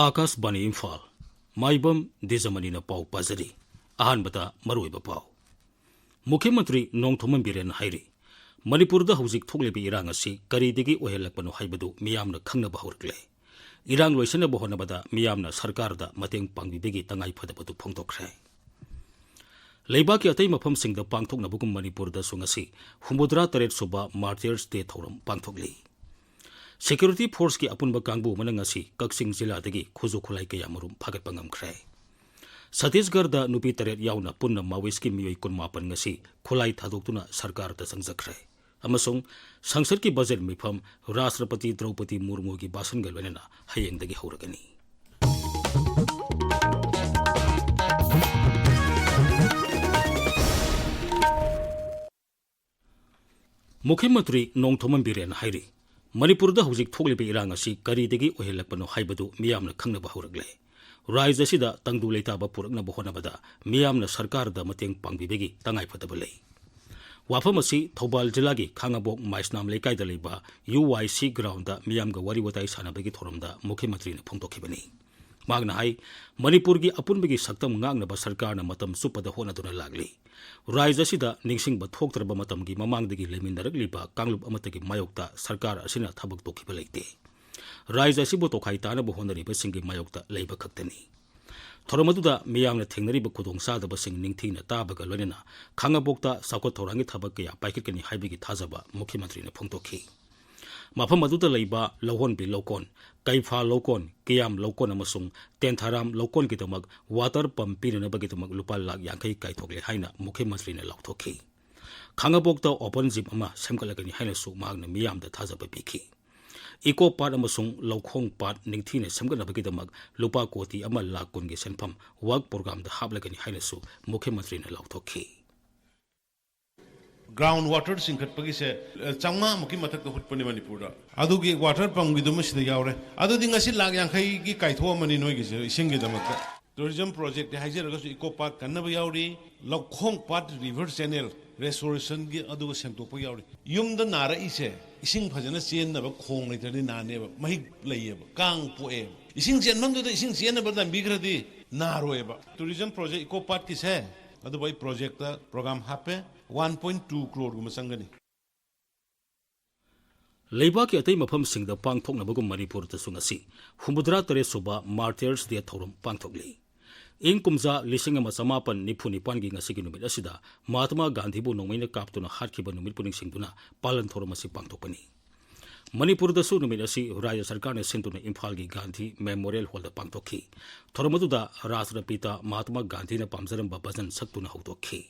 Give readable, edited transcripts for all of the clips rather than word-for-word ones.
आकाशवाणी इम्फाल माइबम दीजमनी पाव पाजरी अहानबता मरुइबा पाव मुख्यमंत्री नोंथोमन बिरेन हाइरी मणिपुरदा हौजिक थोक्लेबि इरांग असि करीदगी ओहेलकपनो हाइबदु मियामना खंगनबा हौरक्ले इरांग लोइसनबा होनबदा मियामना सरकारदा मतेंग पांगबिबेगी तंगाई फदबदु फोंदोक्रे लेबाकी अतै मफमसिंगदा पांगथोकनबगुम मणिपुरदा सुंगसी हुमुद्रा तरेट सुबा मार्टियर्स डे थौरम पांगथोकली Security Force की अपुनबा कांगबु मनंगसी कक्सिंग जिलादगी खुजु खुलाई कया मरुम फागतपा ngamkhre Chhattisgarhda nupi taret yauna punna Maoist ki miyoi kunmapan ngasi khulai thadokuna sarkar ta sangjakre amasung sangsad ki budget mifam Rashtrapati Draupadi Murmu ki basan galwenena hayengdagi hauragani Mukhyamantri Nongthoman Biren hairi Manipurda hujik thoklibi irang asi karidagi ohelakpano haibadu miyamna khangnaba hauragle Rise asida tangdu leitaba puraknaba honabada miyamna sarkarda mateng pangbibegi tangai fataba lei Wafam asi Thobal jilagi Khangabok Maisnam leikaida leiba UYC ground da miyamga wari watai sanabagi thoramda Mukhyamantri na phongtokhibani Magna hai Manipur gi apunbagi saktam ngangnaba sarkarna matam supada honaduna lagli Rise asida ningsing ba thoktraba matam gi mamangdagi lemindarakliba kanglup amatagi mayokta sarkar asina thabak tokhiba leite Rise asibu tokhai tanaba honariba singi mayokta leiba khaktani Thoramaduda miyamna thengnariba khudongsadaba sing ningthina tabaga lonena Khangabokta sakot thorangi thabak kaya paikikani haibigi thajaba Mukhyamantri na phongtokhi Mafam aduda leiba lohon bi lokon Imphal lokon Kiyam lokon amasung Tentharam lokon kitamag water pump pinanabagi tamag lupal lag yangkai kaithokle haina Mukhyamantri na lauthokhi Khangabokta open gym ama semkalagani haina su magna miyamda thajaba bikhi Eco part amasung lokhong part ningthina semkanabagi tamag lupa koti ama lakh kun gi senpham work program da hablagani haina su Mukhyamantri na lauthokhi Groundwater singkhatpagi se changma muki mathak to hutpani Manipurda adugi water pump gi dum sida yaure adu dingasi lag yankhai gi kaitho mani noi gi ising gi damak tourism project haijeraga su eco park kanna yauri lokhong part river channel restoration gi adu semtokpa yauri yumda nara ise ising phajana chen na ba khong leitari na ne ba mahi leiye ba kang poe ising chen mang do ising chen na ba dam bigradi naroe ba tourism project eco park ki se adu bai project da program hape 1.2 crore guma sangani Leiba ki atai mafam singda pangthoknabagum Manipur ta sungasi humudra tare suba martyrs dia thorum pangthokli ing kumza lising ama samapan nipuni pangi ngasi ki numit asida Mahatma Gandhi bu nongmaina kaptuna harkiba numit puning singduna palan thorum asi pangthokpani Manipur da su numit asi Rajya Sarkar ne sintuna Imphal gi Gandhi Memorial Hall da pangthokhi thoromadu Rashtrapita Mahatma Gandhi na pamjaram ba bhajan saktuna hawtokhi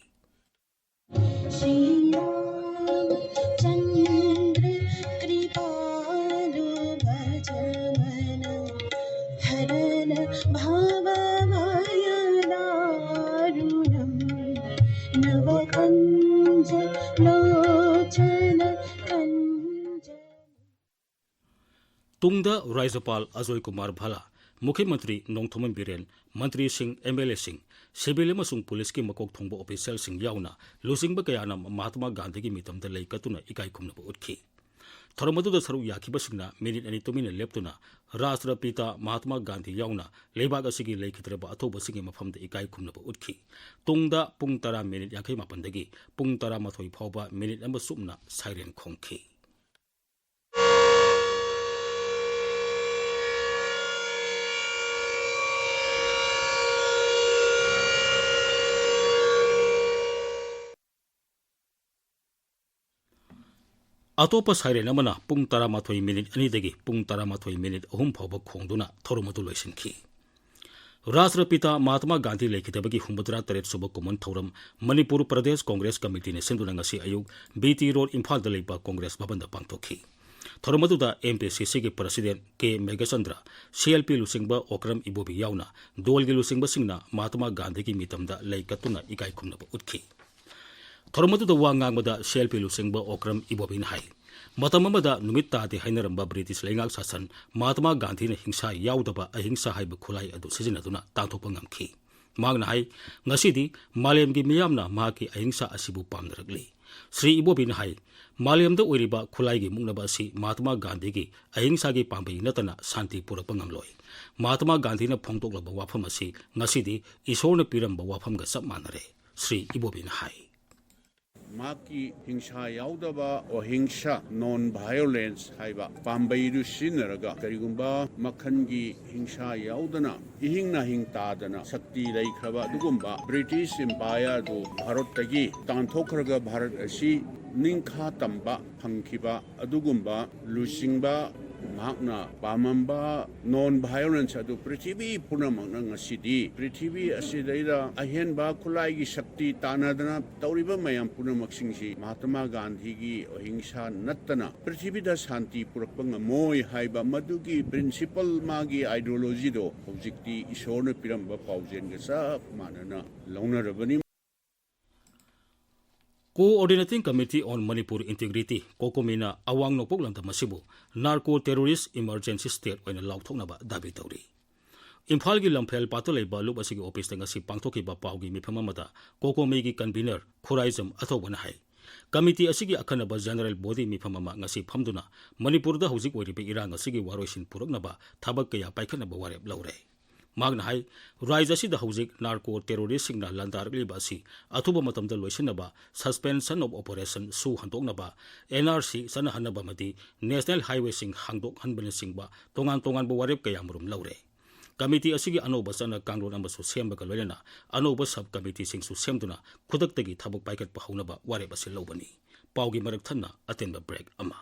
Tungda Rajyapal Ajoy Kumar Bhala Mukhyamantri Nongthoman Biren Mantri Singh MLA Singh Civil amasung police ki makok thongba official sing yauna lusingba kayana Mahatma Gandhi ki mitamda leikatuna ikai khumnaba utkhi Thoramaduda saru yakhiba singna minute ani tumina leptuna Rashtrapita Mahatma Gandhi yauna leibag asigi leikhitraba athoba singi mafamda ikai khumnaba utkhi tungda pung 10 minute yakhai mapandagi pung 13 phawba minute amba sumna siren khongkhi Atopa siren amana pung 13 minute anidagi pung 13 minute ahum phawba khongduna thoromadu loisinki Rashtrapita Mahatma Gandhi lekhitabagi humudra taret suba common thoram Manipur Pradesh Congress Committee ne sinduna ngasi ayuk BT Road Imphal da leiba Congress bhaban da pangtokhi thoromadu da MPCC gi president K Megasandra CLP lusingba Okram Ibobi yauna dol gi lusingba singna Mahatma Gandhi gi mitamda leikatuna ikai khumnaba utkhi Thoromadu da wangangmada CLP lusingba Okram Ibobin hai matamamada numit taati hainaramba British leingak sasan Mahatma Gandhi na hingsa yaudaba ahingsa haiba khulai adu sizinaduna tangthokpa ngamkhi Magna hai ngasidi Malem gi miyamna mahaki ahingsa asibu pamdarakli. Sri Ibobin hai Malem da oiriba khulai gi mungnaba si Mahatma Gandhi gi ahingsa gi pambai natana santi purakpa ngamloi. Mahatma Gandhi na phongtoklaba wafam asi ngasidi isorna piramba wafamga sap manare. Sri Ibobin hai Maki hingsa yaudaba o hingsa non-violence haiba pambairu sinaraga karigumba makhangi hingsa yaudana ihingna hingtadana sakti laikhraba dugumba British Empire do Bharat tagi tanthokraga Bharat asi ningkha tamba phangkhiba adugumba lusingba mahakna pamamba non-violence adu prithibi punamangna ngasidi prithibi asidaira ahenba khulai gi shakti tanadana tauriba mayam punamaksingsi Mahatma Gandhi gi ahingsa nattana prithibi da shanti purakpa ngamoi haiba madugi principle magi ideology do hojikti isorna piramba paujen ga sa manana launarabani. Coordinating Committee on Manipur Integrity Kokomina awang nopok lanta masibu Narco Terrorist Emergency State oina lauthoknaba dabi tawri. Imphal gi lamphel patolai balu basigi office tanga si pangthoki ba paugi miphamamata Kokomi gi convener Khuraizam athobana hai. Committee asigi akhanaba general body miphamama ngasi phamduna Manipur da hojik oiribe irang asigi waroisin puraknaba thabak kaya paikhanaba warep laure. Magna hai Raija si da hojik narco terrorist singna landarli basi athuba matamda loisinaba suspension of operation su handoknaba NRC sana hanaba mati National Highway sing handok hanbane singba tongan bo warep kaya murum laure. Committee asigi anoba sana kangron ambasu semba ka loilena anoba sub committee sing su semduna khudaktagi thabak paikat pa haunaba warep asi lobani. Paugi marak thanna atenba break ama.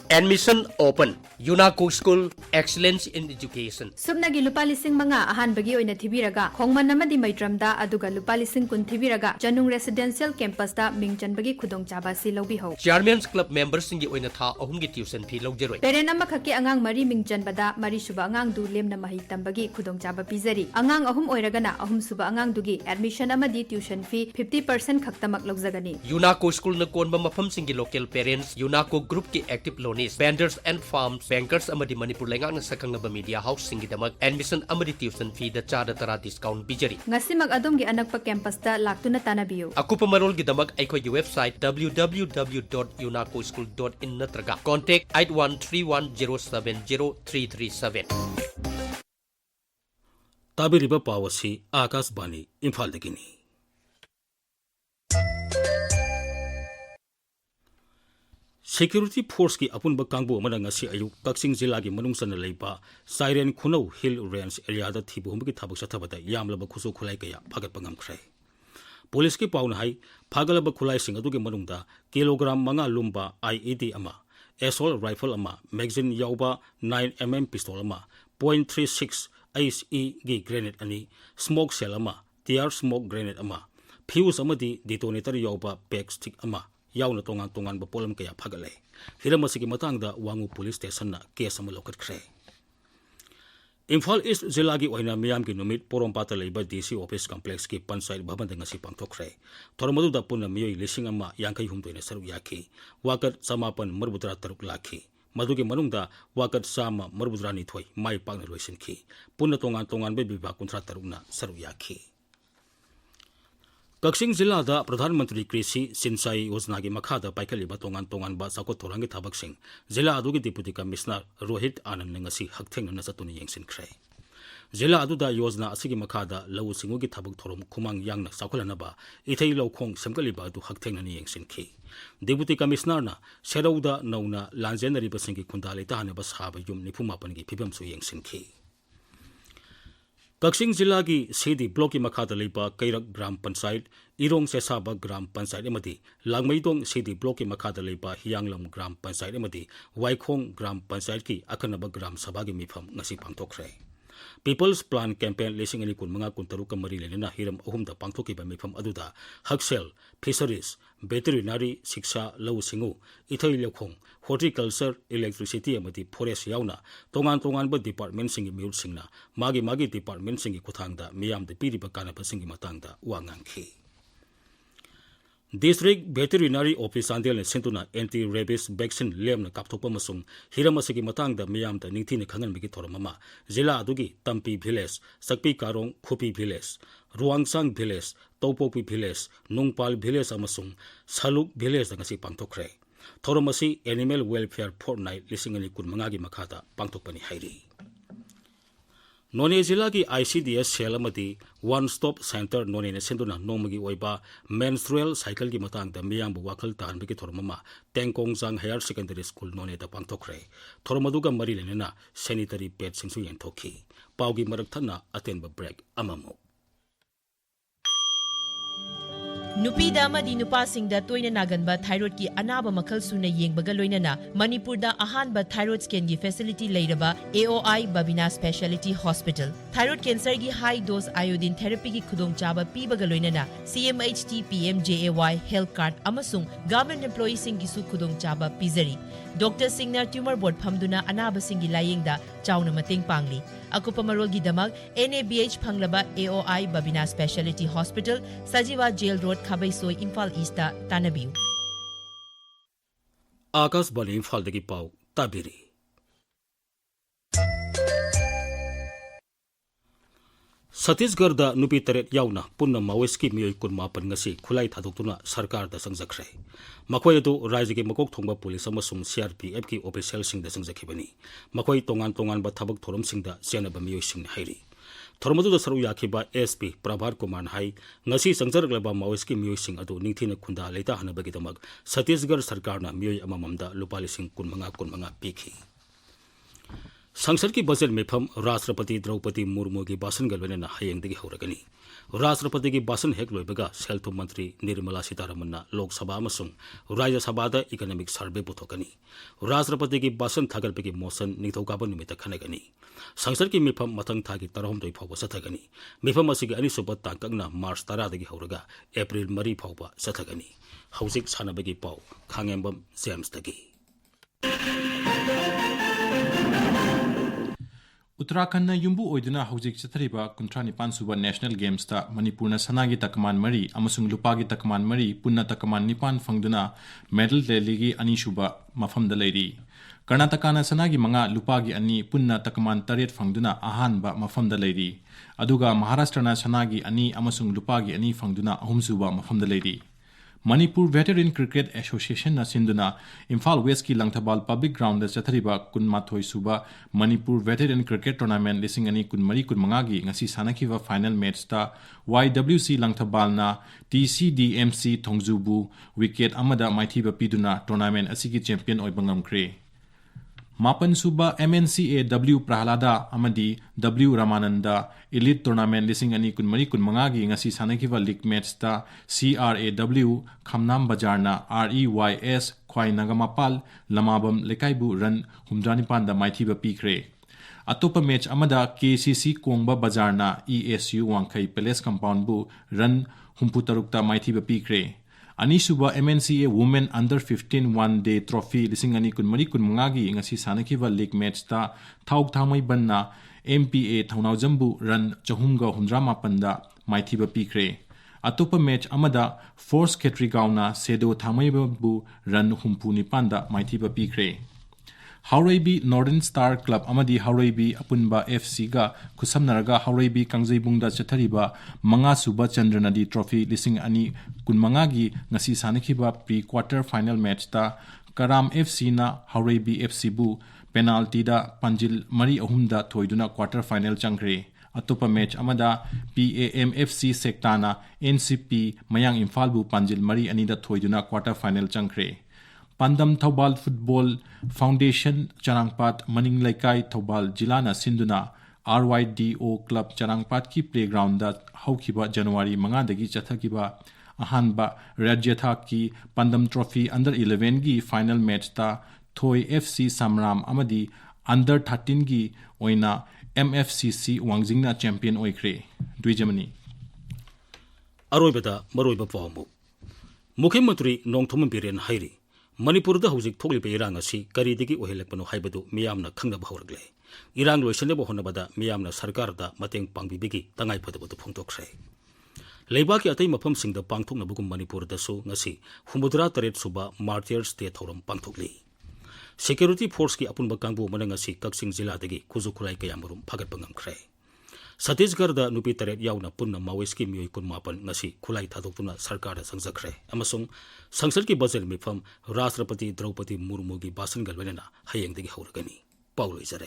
Admission open. UNACO School Excellence in Education. Subnagi lupa lising mga ahanbagi oina thibiraga khongman namadi maitramda aduga lupa lising kun thibiraga Janung Residential Campus da mingchanbagi khudongchaba si lawbi ho. Chairman's Club members singi oina tha ahum gi tuition fee lawjeroi. Parent ama khaki angang mari mingchanbada mari suba angang du lemna mahi tambagi khudongchaba pizari. Angang ahum oiragana ahum suba angang dugi admission amadi tuition fee 50% khaktamak lawjagani. UNACO School na konba mafam singi local parents UNACO group ki active loan vendors and farms bankers amadi Manipur lengang na sakangnaba media house singi damak admission amadi tuition fee da chada tara discount bijari. Ngasimag adom gi anakpa campus da laktuna tanabiyo. Akupa marol gi damak aikoi gi website www.unacoschool.in natraga contact 8131070337. Tabiriba pawasi Akas Bani Imphal dagini. Security Force ki apunba kangbu amana ngasi ayuk Kaksing Jila gi manungsana leiba Siren Khunau Hill Range area da thibu humki thabak sathabata yamlaba khusu khulai kaya phagat pangam khrai. Police ki pauna hai phagalaba khulai sing adu gi manungda kilogram manga lumba IED ama assault rifle ama magazine yauba 9mm pistol ama .36 ICE gi grenade ani smoke cell ama tear smoke grenade ama fuse amadi detonator yauba pack stick ama yauna tongan ba polam kaya phagale hiramasi ki matangda wangu police station na case ama lokat khre. Imphal East Jila gi oina miyam gi numit porompata leiba DC office complex ki panchayat bhavan da ngasi pangthokre thormadu da punna miyoi lising ama yankai humtoina saru yakhi wakat samapan marbudra taruk lakhi madugi manungda wakat sama marbudra ni thoi mai pakna loisin khi punna tongan be biba kunthra tarukna saru yakhi. Kaksing Jila da Pradhan Mantri Krishi Sinsai Yojana gi makha da paikaliba tongan ba sakot thorangi thabak sing Jila adugi Deputy Commissioner Rohit Anand ngasi haktheng na satuni yengsin khre. Jila adu da Yojana asigi makha da lawu singu gi thabak thorom khumang yangna sakholana ba ithei lokhong semkaliba du haktheng na yengsin khi. Deputy Commissioner na Serauda nauna lanjenari basingi khundale ta hane bas haba yum nipumapan gi phibam su yengsin khi. Kaksing Jila gi Sidi Block ki makha da leiba Kairak Gram Panchayat Irong Sesaba Gram Panchayat amadi Langmaidong Sidi Block ki makha da leiba Hianglam Gram Panchayat amadi Waikhong Gram Panchayat ki akhanaba Gram Sabha gi mifam ngasi pangthokre. People's Plan Campaign lesing ani kun manga kun taru kamari lena hiram ahum da pangthoki ba mifam aduda Haksel Fisheries Veterinary Shiksha Law Singu Ithoi Lekhong Horticulture Electricity amadi Forest yauna tongan ba department singi miut singna magi department singi kuthangda miyam de piri ba kana ba singi matangda wangang khi. District Veterinary Office Andel Sentuna anti-rabies vaccine lemna kapthokpa masung hiramasigi matangda miyamda ningthina khanganbigi thoramama jila adugi Tampi village Sakpi Karong Khupi village Ruangsang village Taupopi village Nungpal village amasung Saluk village ngasi pangthokre thoramasi Animal Welfare Fortnight lisingani kunmangagi makhata pangthokpani hairi None Zilla ki ICDS Shelamati One Stop Center None Senduna Nomagi Oiba Menstrual Cycle ki matang da miyang wakal tan bigi thormama Tengkong Zang Higher Secondary School None da pangthokre thormaduga mari lenena sanitary pad singsu yengthokhi paugi marak thana atenba break amamu Nupida amadi nupasingda toina naganba thyroid ki anaba makhal suna yengbaga loinana Manipurda ahanba thyroid scan gi facility leiraba AOI Babina Specialty Hospital thyroid cancer gi high dose iodine therapy gi khudong chaba pibaga loinana CMHT PMJAY health card amasung government employees sing gi su khudong chaba pizari Dr. Singna tumor board phamduna anaba singi layengda chauna mateng pangli akupa marol gi damag NABH phanglaba AOI Babina Specialty Hospital Sajiwa Jail Road Khabaisoi Imphal East Tanabiu Akas Bali Imphal dagi pau tabiri Satisgarh da nupi taret yauna punna maoiski miyoi kun mapan ngasi khulai thadoktuna sarkar da sangjakre makhoi adu rajya gi makok thongba police amasung CRPF ki official sing da sangjakhibani makhoi tongan ba thabak thorom sing da sianaba miyoi sing hairi thormadu da saru yakhiba SP Prabhat Kumar hai ngasi sangjarglaba maoiski miyoi sing adu ningthina khunda leita hanabagi damak Satisgarh sarkar na miyoi amamamda lupali sing kunmanga pikhi संसद की budget मेफम राष्ट्रपति द्रौपदी मुर्मू की भाषण गलवेना हयेंदगी हौरगनी राष्ट्रपति की भाषण हेक लोइबगा सेल्थुम मंत्री निर्मला सीतारमन लोकसभा अमसुंग राज्य सभा इकोनॉमिक सर्वे पुथोकनी राष्ट्रपति की भाषण थागलपगी मोशन निथौकाब निमित्त खनेगनी संसद की मिफम मथंग थागी तरहमदोई फावब सथगनी मिफम असिगी अनिसुब तांकना मार्च 10 दगी हौरगा एप्रिल 3 फावब सथगनी हौजिक सानबगी पाउ खांगेंबम जेम्स दगी उत्तराखंड युम्बु ओइदुना हौजिक चथरिबा 39 सुबा नेशनल गेम्स ता मणिपुरना सनागी तकमान मरी अमसुंग लुपागी तकमान मरी पुन्ना तकमान निपान फंगदुना मेडल रैलीगी अनीसुबा मफमदा लेरी कर्नाटकाना सनागी मंगा लुपागी अनि पुन्ना तकमान 8 फंगदुना अहानबा मफमदा लेरी अदुगा महाराष्ट्रना सनागी अनि अमसुंग लुपागी अनि फंगदुना अहुमसुबा मफमदा लेरी Manipur Veteran Cricket Association na sinduna Imphal West ki Langthabal Public Ground da chathariba kunmathoi suba Manipur Veteran Cricket Tournament lising ani kunmari kunmanga gi ngasi sanakhiba final match ta YWC Langthabal na TCDMC Thongjubu wicket amada maithiba piduna tournament asigi champion oibangam kre Mapan suba MNCA W Prahalada amadi W Ramananda Elite Tournament lising ani kunmari kunmanga gi ngasi sanakiba league match ta CRAW Khamnam Bajarna REYS Khwai Nagamapal Lamabam Lekaibu run humdranipan da maithiba pikre Atopa match amada KCC Kongba Bajarna ESU Wangkhai Palace Compound bu run humputarukta maithiba pikre Anisuba MNCA Women Under 15 One Day Trophy lising ani kunmari kunmangagi ngasi sanakhiba league match ta thauk thamai banna MPA Thaunawjambu run chahumga hundra mapanda maithiba pikre Atopa match amada Force Ketrigauna Sedo Thamaibu run humpu nipanda maithiba pikre Hauraibi Northern Star Club amadi Hauraibi Apunba FC ga kusamnaraga Hauraibi Kangjaibungda chathariba manga suba Chandranadi Trophy lising ani kunmanga gi ngasi sanakhiba pre-quarter final match ta Karam FC na Hauraibi FC bu penalty da Panjil Mari Ahumda thoiduna quarter final changre Atopa match amada PAM FC Sektana NCP Mayang Imphal bu Panjil Mari anida thoiduna quarter final changre Pandam Thobal Football Foundation Charangpat Maning Laikai Thobal Jilana Sinduna RYDO Club Charangpat ki playground da haukiba January 5 dagi chathakiba ahanba Rajyatha ki Pandam Trophy Under 11 gi final match ta Thoi FC Samram amadi Under 13 gi oina MFCC Wangjingna champion oikre Dwijamani Aroibada maroiba pawamu Mukhimantri Nongthomam Biren hairi Manipur da hojik thoklibe irang asi karidagi ohelakpano haibadu miyamna khangnaba hawragle irang loisaneba honabada miyamna sarkar da mateng pangbibigi tangai phadabadu phongtokre Leibaki atay mafamsingda pangthoknabagum Manipurdasu ngasi 63 suba Martyrs Day thoram pangthokli. Security Force ki apunba kangbu manangasi Kaksing Jiladagi kuzukulay kayamarum phagatpa ngamkhre. Chhattisgarhda nupi taret yauna punna Maoist ki miyoi kunmapan ngasi khulai thadoktuna sarkar sangjakhre amasung sangsad ki budget mifam Rashtrapati Draupadi Murmu gi basan galwenana hayengdagi hauragani. Paulo Izare.